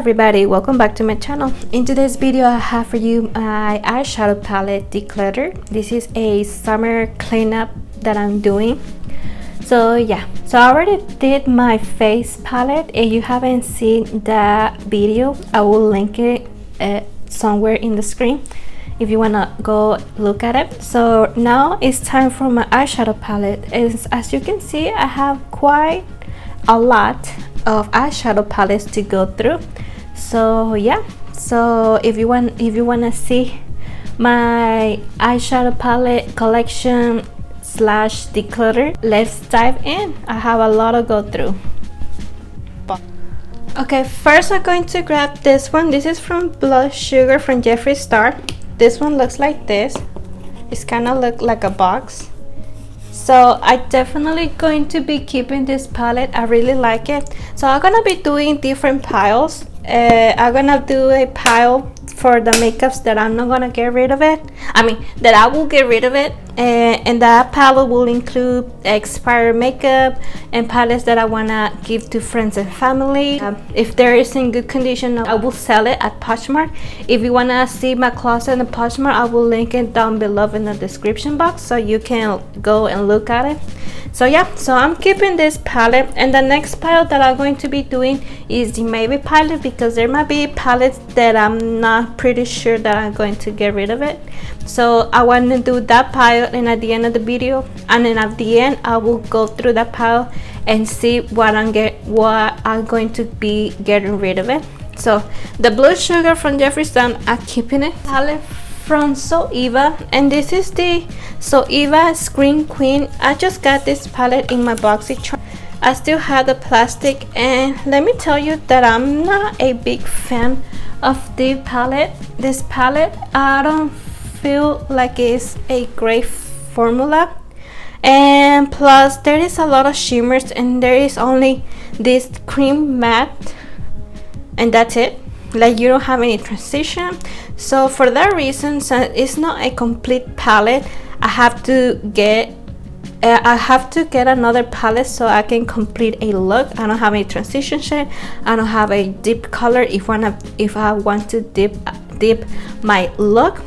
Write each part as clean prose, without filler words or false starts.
everybody, welcome back to my channel. In today's video I have for you my eyeshadow palette Declutter. This is a summer cleanup that I'm doing. So yeah, so I already did my face palette. If you haven't seen that video, I will link it somewhere in the screen if you want to go look at it. So now it's time for my eyeshadow palette. As you can see, I have quite a lot of eyeshadow palettes to go through. So yeah, so if you want to see my eyeshadow palette collection slash declutter, let's dive in. I have a lot to go through. Okay, first I'm going to grab this one. This is from Blush Sugar from Jeffree Star. This one looks like this. It's kind of look like a box. So I definitely going to be keeping this palette. I really like it. So I'm gonna be doing different piles. I'm gonna do a pile for the makeups that I'm not gonna get rid of it. That I will get rid of it. And that palette will include expired makeup and palettes that I wanna give to friends and family. If there is in good condition, I will sell it at POSHMARK. If you wanna see my closet in POSHMARK, I will link it down below in the description box so you can go and look at it. So yeah, so I'm keeping this palette, and the next pile that I'm going to be doing is the maybe palette, because there might be palettes that I'm not pretty sure that I'm going to get rid of it. So I want to do that pile, and at the end of the video, and then at the end I will go through that pile and see what I'm going to be getting rid of it. So the Blue Sugar from Jeffree Star, I'm keeping it. Palette from Zoeva, and this is the Zoeva Screen Queen. I just got this palette in my boxy charm. I still have the plastic, and let me tell you that I'm not a big fan of the palette. This palette, I don't feel like it's a great formula, and plus there is a lot of shimmers, and there is only this cream matte, and that's it. Like, you don't have any transition. So for that reason, since it's not a complete palette, I have to get another palette so I can complete a look. I don't have a transition shade. I don't have a deep color if I want to dip my look.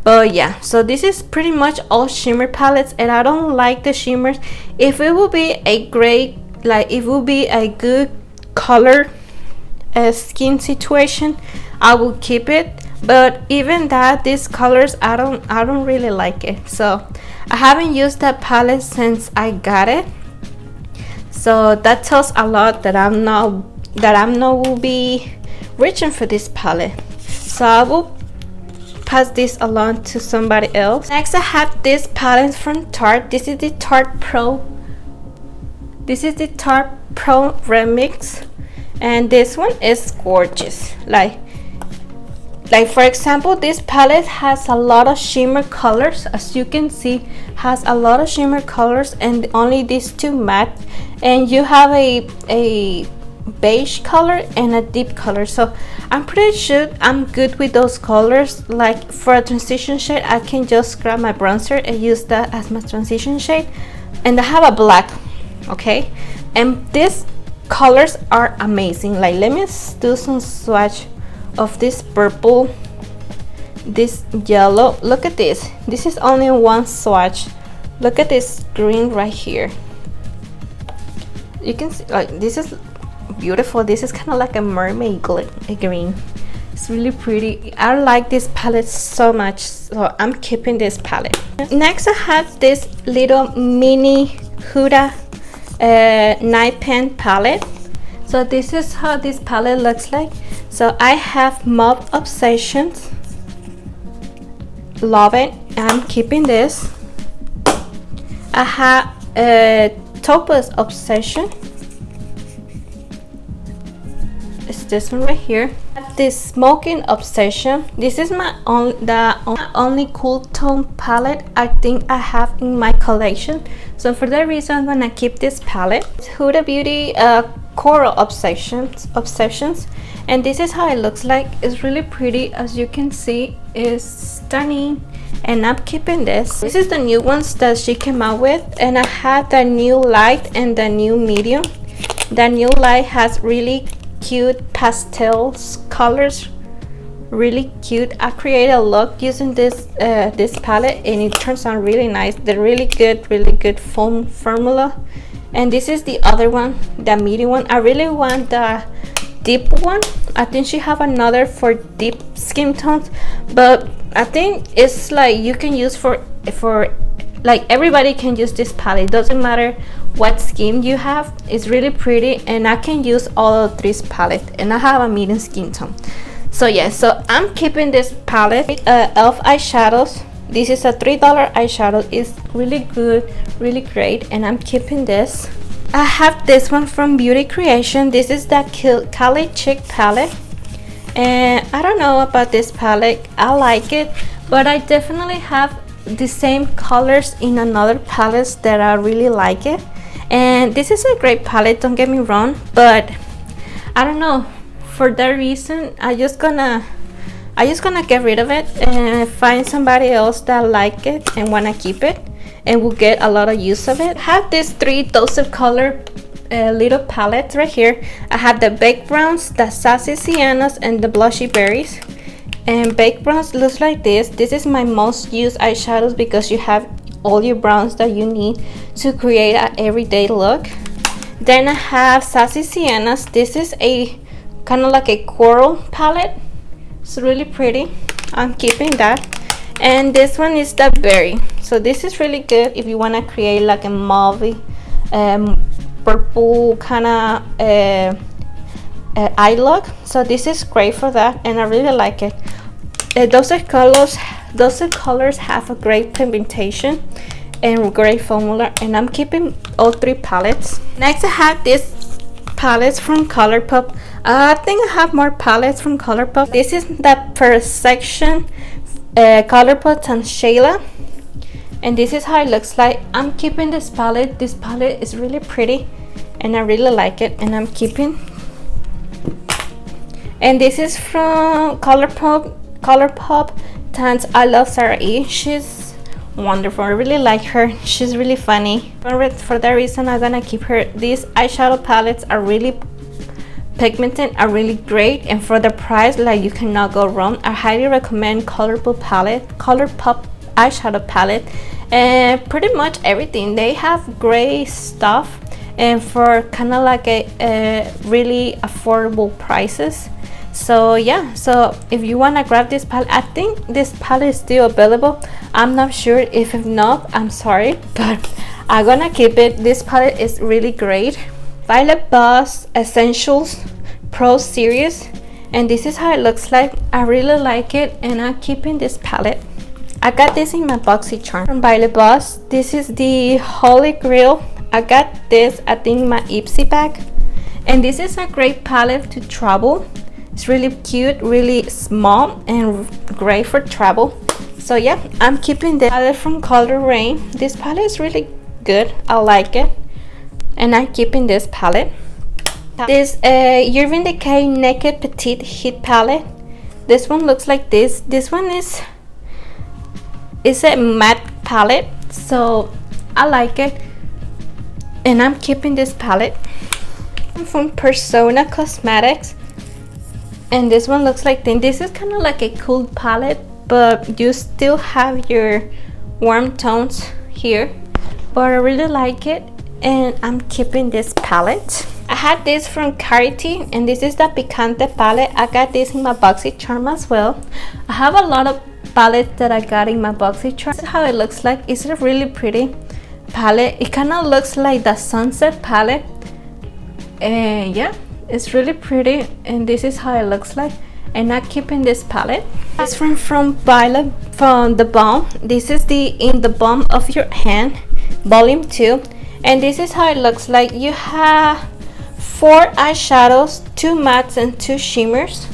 But yeah, so this is pretty much all shimmer palettes, and I don't like the shimmers. If it will be a great, like, it will be a good color skin situation, I will keep it. But even that, these colors, I don't really like it. So I haven't used that palette since I got it. So that tells a lot that I'm not will be reaching for this palette. So I will pass this along to somebody else. Next, I have this palette from Tarte. This is the Tarte Pro. This is the Tarte Pro Remix, and this one is gorgeous. Like for example, this palette has a lot of shimmer colors. As you can see, has a lot of shimmer colors, and only these two matte, and you have a beige color and a deep color. So I'm pretty sure I'm good with those colors. Like for a transition shade, I can just grab my bronzer and use that as my transition shade. And I have a black, okay, and these colors are amazing. Like, let me do some swatch of this purple, this yellow. Look at this. This is only one swatch. Look at this green right here. You can see, like, this is beautiful. This is kind of like a mermaid green. It's really pretty. I like this palette so much, so I'm keeping this palette. Next, I have this little mini Huda night pen palette. So this is how this palette looks like. So I have Mauve Obsessions. Love it. I'm keeping this. I have Topaz Obsession. It's this one right here. I have this Smoking Obsession. This is my only cool tone palette I think I have in my collection. So for that reason, I'm gonna keep this palette. It's Huda Beauty Coral Obsessions, and this is how it looks like. It's really pretty. As you can see, it's stunning, and I'm keeping this. This is the new ones that she came out with, and I have the new light and the new medium. The new light has really cute pastels colors, really cute. I create a look using this this palette, and it turns out really nice. They're really good foam formula. And this is the other one, the medium one. I really want the deep one. I think she have another for deep skin tones, but I think it's like you can use for like everybody can use this palette. Doesn't matter what skin you have. It's really pretty, and I can use all of this palette, and I have a medium skin tone. So yeah, so I'm keeping this palette. Elf eyeshadows. This is a $3 eyeshadow. It's really good, really great, and I'm keeping this. I have this one from Beauty Creation. This is the Cali Chic palette, and I don't know about this palette. I like it, but I definitely have the same colors in another palettes that I really like it. And this is a great palette, don't get me wrong, but I don't know, for that reason I just gonna get rid of it and find somebody else that like it and wanna keep it and will get a lot of use of it. I have these 3 dose of color little palettes right here. I have the baked browns, the sassy siennas, and the blushy berries. And baked browns looks like this. This is my most used eyeshadows because you have all your browns that you need to create an everyday look. Then I have sassy siennas. This is a kind of like a coral palette. It's really pretty. I'm keeping that. And this one is the berry. So this is really good if you want to create like a mauve purple kind of eye look. So this is great for that, and I really like it. Those colors have a great pigmentation and great formula, and I'm keeping all 3 palettes. Next I have this palettes from Colourpop. I think I have more palettes from Colourpop. This is the Perfection Colourpop and Shayla, and this is how it looks like. I'm keeping this palette. This palette is really pretty, and I really like it, and I'm keeping. And this is from Colourpop Tans I Love Sarah E. She's wonderful. I really like her. She's really funny. For that reason, I'm gonna keep her. These eyeshadow palettes are really pigmented, are really great, and for the price, like, you cannot go wrong. I highly recommend Colourpop eyeshadow palette, and pretty much everything. They have great stuff, and for kind of like a really affordable prices. So yeah, so if you want to grab this palette, I think this palette is still available. I'm not sure. If not, I'm sorry, but I'm gonna keep it. This palette is really great. Violet Boss Essentials Pro Series, and this is how it looks like. I really like it, and I'm keeping this palette. I got this in my BoxyCharm from Violet Boss. This is the Holy Grail. I got this, I think, in my Ipsy bag, and this is a great palette to travel. It's really cute, really small, and great for travel. So yeah, I'm keeping the palette from Color Rain. This palette is really good. I like it, and I'm keeping this palette. This Urban Decay Naked Petite Heat palette. This one looks like this. This one is a matte palette, so I like it, and I'm keeping this palette. From Persona Cosmetics, and this one looks like this. This is kind of like a cool palette, but you still have your warm tones here, but I really like it, and I'm keeping this palette. I had this from Carity, and this is the Picante palette. I got this in my BoxyCharm as well. I have a lot of palettes that I got in my BoxyCharm. This is how it looks like. It's a really pretty palette. It kind of looks like the Sunset palette, and yeah, it's really pretty, and this is how it looks like, and I'm keeping this palette. It's from Violet, from the Balm. This is the In the Balm of Your Hand Volume 2, and this is how it looks like. You have 4 eyeshadows, 2 mattes and 2 shimmers.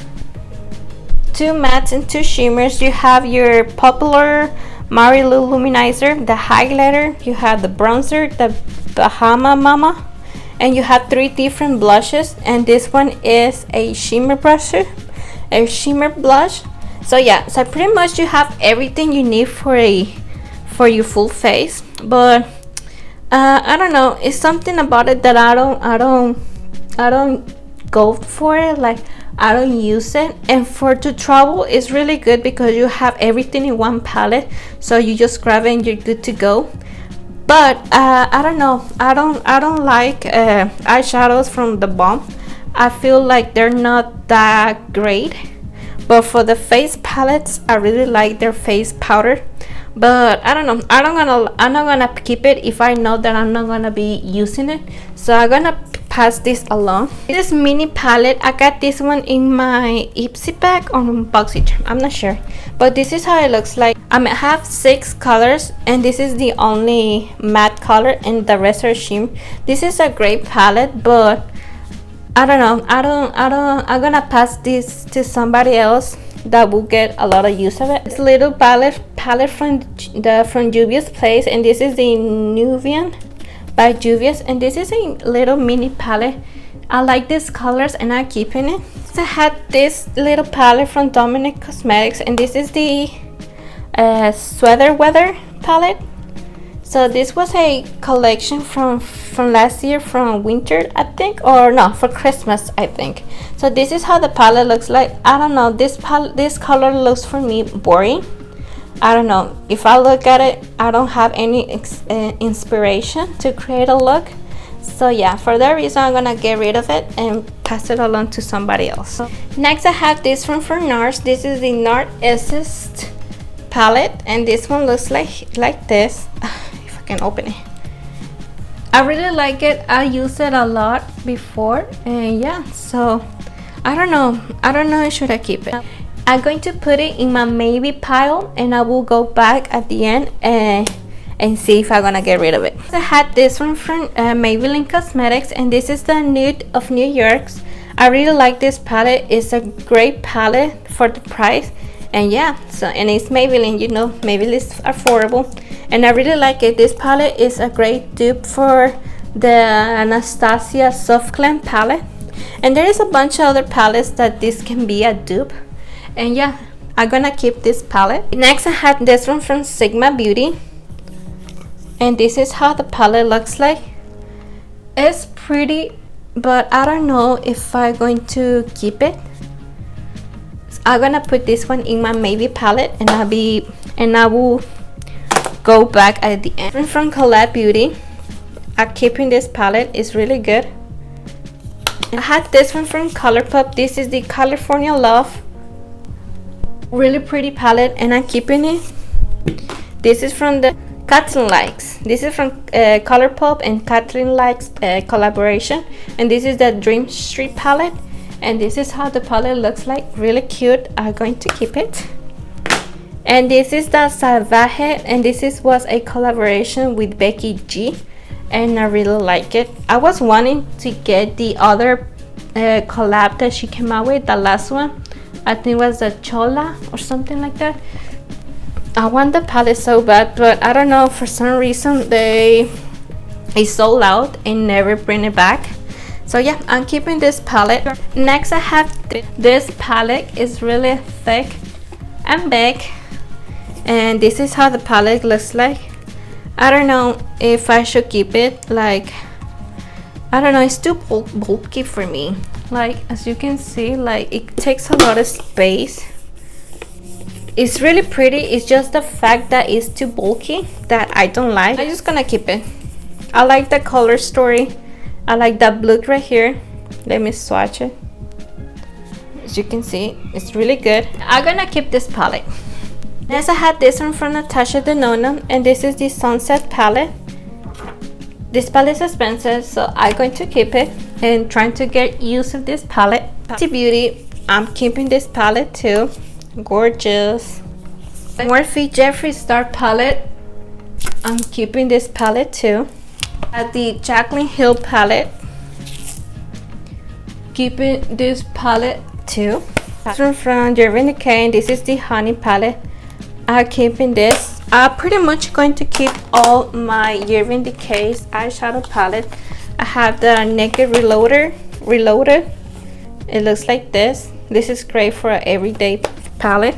2 mattes and 2 shimmers. You have your popular Marilu Luminizer, the highlighter, you have the bronzer, the Bahama Mama, and you have 3 different blushes, and this one is a shimmer blush. So yeah, so pretty much you have everything you need for your full face, but I don't know, it's something about it that I don't go for it. Like, I don't use it, and for to travel it's really good because you have everything in one palette, so you just grab it and you're good to go. But I don't know, I don't like eyeshadows from the Balm. I feel like they're not that great. But for the face palettes, I really like their face powder. But I don't know, I'm not gonna keep it if I know that I'm not gonna be using it. So I'm gonna pass this along. This mini palette, I got this one in my Ipsy bag or BoxyCharm, I'm not sure. But this is how it looks like. I have 6 colors, and this is the only matte color, and the rest are shimmer. This is a great palette, but I don't know, I'm gonna pass this to somebody else that will get a lot of use of it. This little palette from Juvia's Place, and this is the Nubian by Juvia's, and this is a little mini palette. I like these colors and I'm keeping it. So I had this little palette from Dominic Cosmetics, and this is the Sweater Weather palette. So this was a collection from last year, from winter, I think, or no, for Christmas, I think. So this is how the palette looks like. I don't know, this color looks for me boring. I don't know, if I look at it, I don't have any inspiration to create a look. So yeah, for that reason, I'm gonna get rid of it and pass it along to somebody else. Next, I have this one from NARS. This is the NARS Essence palette, and this one looks like this. If I can open it. I really like it. I use it a lot before, and yeah, so I don't know should I keep it. I'm going to put it in my maybe pile, and I will go back at the end and see if I'm gonna get rid of it. I had this one from Maybelline Cosmetics, and this is the Nude of New York's. I really like this palette. It's a great palette for the price, and yeah, so, and it's Maybelline, you know, Maybelline is affordable, and I really like it. This palette is a great dupe for the Anastasia Soft Glam palette, and there is a bunch of other palettes that this can be a dupe. And yeah, I'm gonna keep this palette. Next, I had this one from Sigma Beauty, and this is how the palette looks like. It's pretty, but I don't know if I'm going to keep it. So I'm gonna put this one in my maybe palette, and I will go back at the end. From Collab Beauty, I'm keeping this palette. It's really good. I had this one from Colourpop. This is the California Love. Really pretty palette, and I'm keeping it. This is from the Kathleen Likes. This is from Colourpop and Kathleen Likes collaboration, and this is the Dream Street palette, and this is how the palette looks like. Really cute. I'm going to keep it. And this is the Salvaje, and this was a collaboration with Becky G, and I really like it. I was wanting to get the other collab that she came out with, the last one. I think it was the Chola or something like that. I want the palette so bad, but I don't know, for some reason it sold out and never bring it back. So yeah, I'm keeping this palette. Next, I have this palette. It's really thick and big, and this is how the palette looks like. I don't know if I should keep it. Like, I don't know, it's too bulky for me. Like, as you can see, like, it takes a lot of space. It's really pretty. It's just the fact that it's too bulky that I don't like. I'm just gonna keep it. I like the color story. I like that blue right here. Let me swatch it. As you can see, it's really good. I'm gonna keep this palette. Next, I had this one from Natasha Denona, and this is the Sunset palette. This palette is expensive, so I'm going to keep it and trying to get use of this palette. Beauty, I'm keeping this palette too. Gorgeous. Morphe Jeffree Star palette, I'm keeping this palette too. At the Jaclyn Hill palette, keeping this palette too. From Urban Decay, and this is the Honey palette. I'm keeping this. I'm pretty much going to keep all my Urban Decay's eyeshadow palette. I have the Naked Reloaded. It looks like this. This is great for an everyday palette.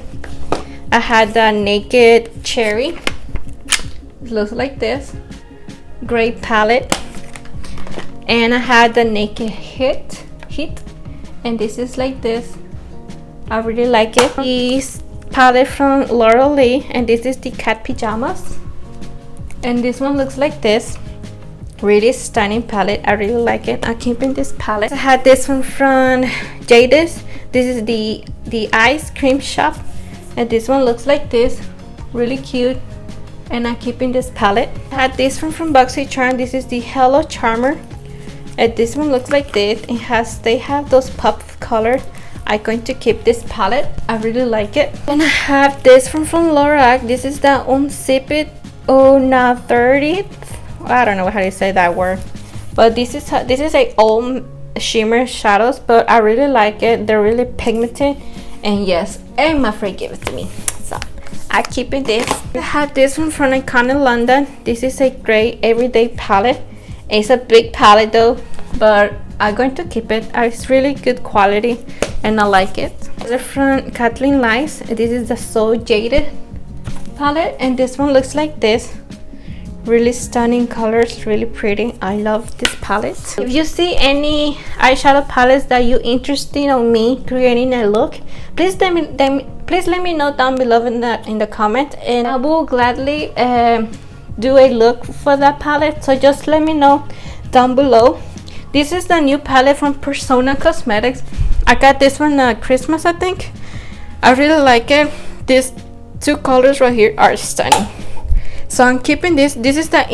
I had the Naked Cherry. It looks like this. Great palette. And I had the Naked Heat. and this is like this. I really like it. This palette from L'Oreal, and this is the cat pajamas, and this one looks like this. Really stunning palette. I really like it. I'm keeping this palette. I had this one from Jadis. This is the ice cream shop, and this one looks like this. Really cute, and I'm keeping this palette. I had this one from BoxyCharm. This is the Hello Charmer, and this one looks like this. They have those pop color. I'm going to keep this palette. I really like it. And I have this one from Lorac. This is the Unzip It Una 30th. I don't know how to say that word, but this is a all shimmer shadows, but I really like it. They're really pigmented, and yes, and my friend gave it to me, so I keep it. This I have this one from Iconic London. This is a great everyday palette. It's a big palette though, but I'm going to keep it. It's really good quality, and I like it. From Kathleen Lights. This is the So Jaded palette, and this one looks like this. Really stunning colors, really pretty. I love this palette. If you see any eyeshadow palettes that you interested on me creating a look, please let me know down below in the comment, and I will gladly do a look for that palette. So just let me know down below. This is the new palette from Persona Cosmetics. I got this one Christmas, I think. I really like it. These two colors right here are stunning. So I'm keeping this. This is the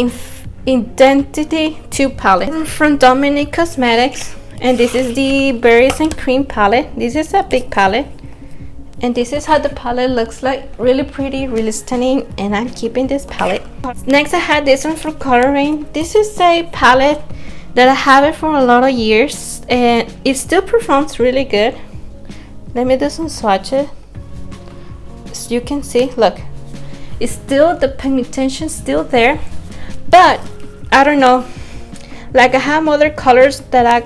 Identity 2 palette from Dominique Cosmetics, and this is the Berries and Cream palette. This is a big palette, and this is how the palette looks like. Really pretty, really stunning, and I'm keeping this palette. Next, I had this one from Coloring. This is a palette that I have it for a lot of years, and it still performs really good. Let me do some swatches. So you can see, look. It's still, the pigmentation still there, but I don't know, like I have other colors that I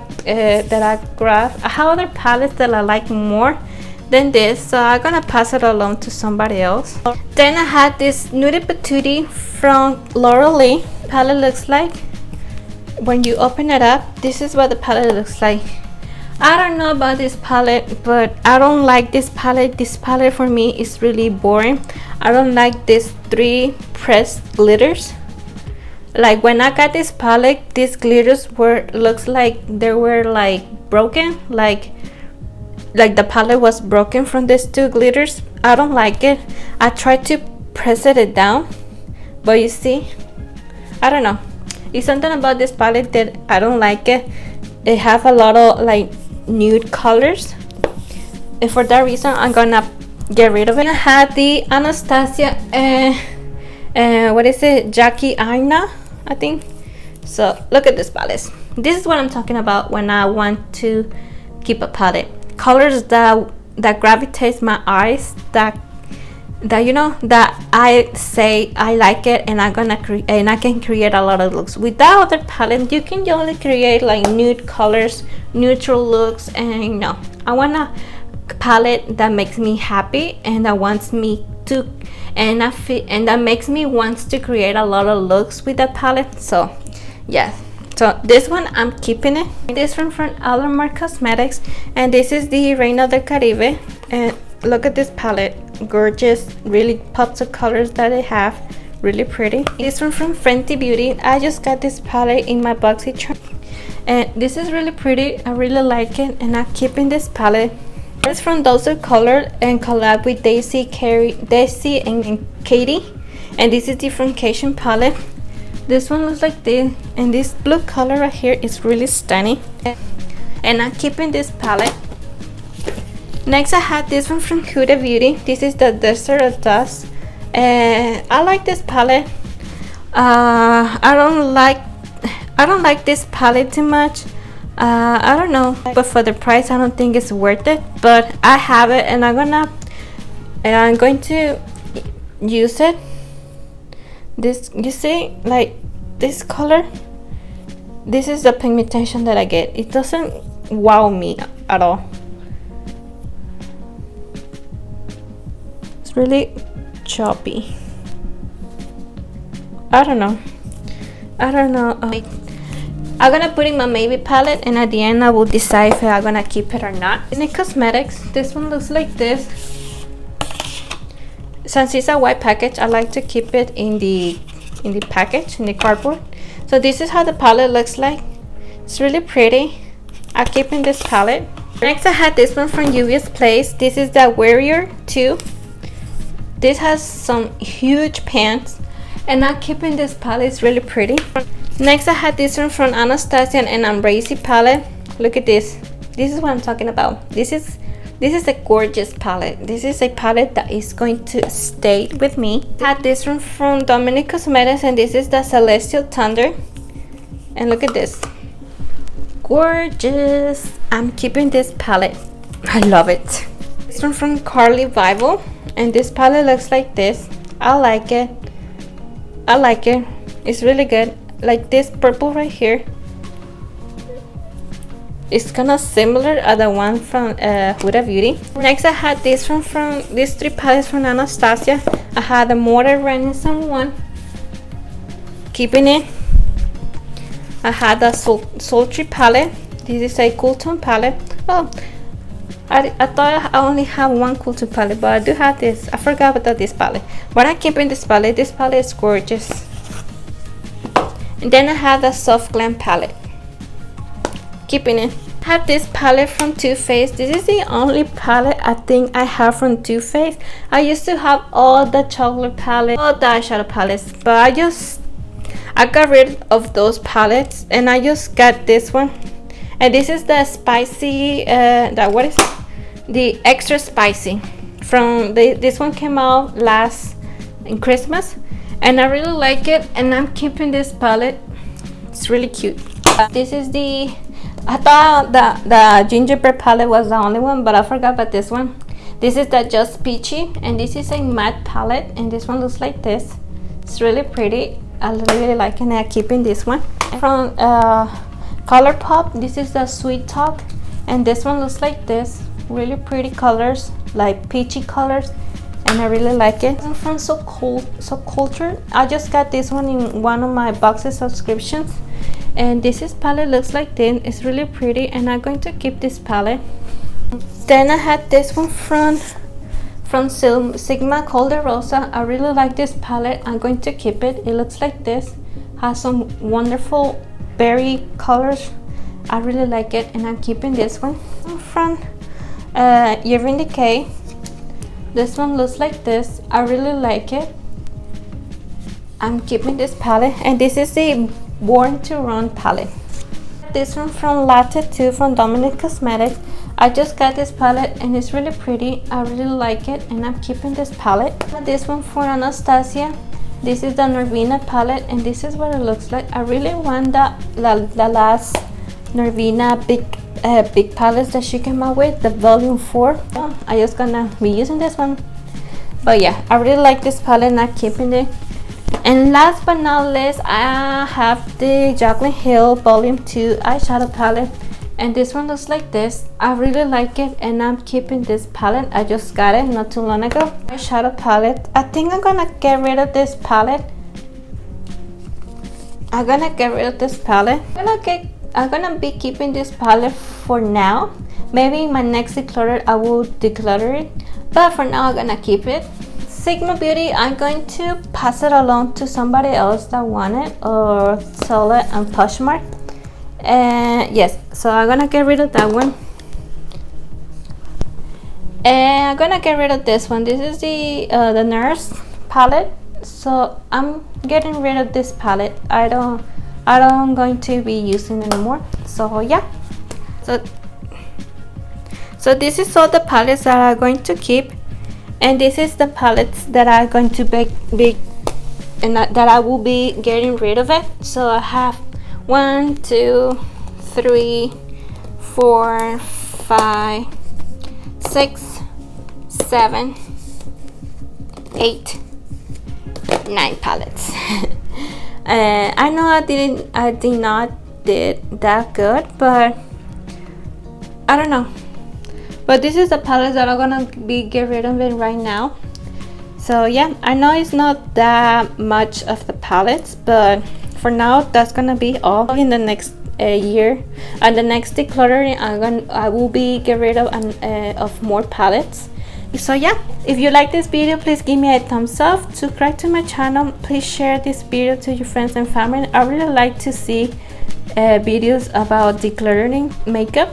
grab. I have other palettes that I like more than this, so I'm gonna pass it along to somebody else. Then I had this Nude Patootie from L'Oreal. Palette looks like, when you open it up, this is what the palette looks like. I don't know about this palette, but I don't like this palette. This palette for me is really boring. I don't like these 3 pressed glitters. Like when I got this palette, these glitters looks like they were like broken, like the palette was broken from these 2 glitters. I don't like it. I tried to press it down, but you see, I don't know. It's something about this palette that I don't like it. It have a lot of like nude colors, and for that reason I'm gonna get rid of it. I had the Anastasia what is it, Jackie Aina, I think. So look at this palette. This is what I'm talking about when I want to keep a palette. Colors that gravitate my eyes, that you know, that I say I like it, and I can create a lot of looks. With that other palette, you can only create like nude colors, neutral looks, and you know, I want a palette that makes me happy, and that wants me to, and that makes me want to create a lot of looks with that palette. So yeah, so this one I'm keeping it. This one from Alamar Cosmetics, and this is the Reina del Caribe, and look at this palette, gorgeous, really pops of colors that they have, really pretty. This one from Fenty Beauty. I just got this palette in my BoxyCharm, and this is really pretty. I really like it, and I'm keeping this palette. It's from Dozer Color and collab with Daisy and Katie, and this is the Differentiation palette. This one looks like this, and this blue color right here is really stunning, and I'm keeping this palette. Next, I had this one from Huda Beauty. This is the Desert of Dust, and I like this palette. I don't like this palette too much. I don't know, but for the price I don't think it's worth it, but I have it, and I'm going to use it. This, you see, like this color, this is the pigmentation that I get. It doesn't wow me at all. It's really choppy. I don't know. I'm gonna put in my maybe palette, and at the end I will decide if I'm gonna keep it or not. In the cosmetics, this one looks like this. Since it's a white package, I like to keep it in the package, in the cardboard. So this is how the palette looks like. It's really pretty. I'm keeping this palette. Next, I had this one from Juvia's Place. This is the Warrior 2. This has some huge pants, and I'm keeping this palette. It's really pretty. Next, I had this one from Anastasia and Embrace palette. Look at this. This is what I'm talking about. This is a gorgeous palette. This is a palette that is going to stay with me. I had this one from Dominic Cosmetics, and this is the Celestial Thunder. And look at this. Gorgeous. I'm keeping this palette. I love it. This one from Carly Bible, and this palette looks like this. I like it. I like it. It's really good. Like this purple right here. It's kind of similar to the one from Huda Beauty. Next, I had this one from these 3 palettes from Anastasia. I had the Modern Renaissance one. Keeping it. I had the Sultry palette. This is a cool tone palette. Oh, I thought I only have one cool tone palette, but I do have this. I forgot about this palette, but I'm keeping this palette. This palette is gorgeous. And then I have the Soft Glam palette. Keeping it. I have this palette from Too Faced. This is the only palette I think I have from Too Faced. I used to have all the chocolate palettes, all the eyeshadow palettes, but I got rid of those palettes, and I just got this one. And this is the spicy, what is it? The extra spicy. This one came out in Christmas, and I really like it, and I'm keeping this palette. It's really cute. This is I thought the gingerbread palette was the only one, but I forgot about this one. This is the Just Peachy, and this is a matte palette, and this one looks like this. It's really pretty. I really like it, and I'm keeping this one. From ColourPop, this is the Sweet Talk, and this one looks like this. Really pretty colors, like peachy colors, and I really like it. From Subculture, I just got this one in one of my boxes subscriptions, and this palette looks like this. It's really pretty, and I'm going to keep this palette. Then I had this one from Sigma called the Rosa. I really like this palette. I'm going to keep it. It looks like this. Has some wonderful berry colors. I really like it, and I'm keeping this one. From Urban Decay. This one looks like this. I really like it. I'm keeping this palette, and this is the Born to Run palette. This one from Latte 2 from Dominic Cosmetics. I just got this palette, and it's really pretty. I really like it, and I'm keeping this palette. This one for Anastasia. This is the Nervina palette, and this is what it looks like. I really want the last Nervina big palettes that she came out with, the volume 4. I just gonna be using this one, but yeah, I really like this palette, and I'm keeping it. And last but not least, I have the Jaclyn Hill volume 2 eyeshadow palette, and this one looks like this. I really like it, and I'm keeping this palette. I just got it not too long ago. Eyeshadow palette. I think I'm gonna get rid of this palette. I'm gonna be keeping this palette for now. Maybe in my next declutter I will declutter it, but for now I'm gonna keep it. Sigma Beauty, I'm going to pass it along to somebody else that want it, or sell it on Poshmark. And yes, so I'm gonna get rid of that one, and I'm gonna get rid of this one. This is the Nurse palette, so I'm getting rid of this palette. I don't going to be using anymore. So yeah, so this is all the palettes that I'm going to keep, and this is the palettes that I'm going to be and that I will be getting rid of it. So I have 1, 2, 3, 4, 5, 6, 7, 8, 9 palettes. I know I did not did that good, but I don't know. But this is the palette that I'm gonna be get rid of it right now. So yeah, I know it's not that much of the palettes, but for now that's gonna be all. In the next year. And the next decluttering, I will be get rid of more palettes. So yeah, if you like this video, please give me a thumbs up, subscribe to my channel, please share this video to your friends and family. I really like to see videos about decluttering makeup.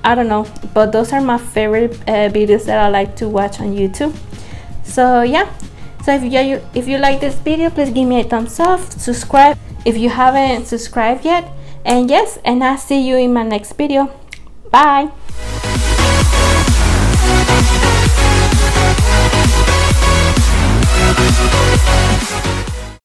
I don't know, but those are my favorite videos that I like to watch on YouTube. So yeah, so if you like this video, please give me a thumbs up, subscribe if you haven't subscribed yet, and yes, and I'll see you in my next video. Bye.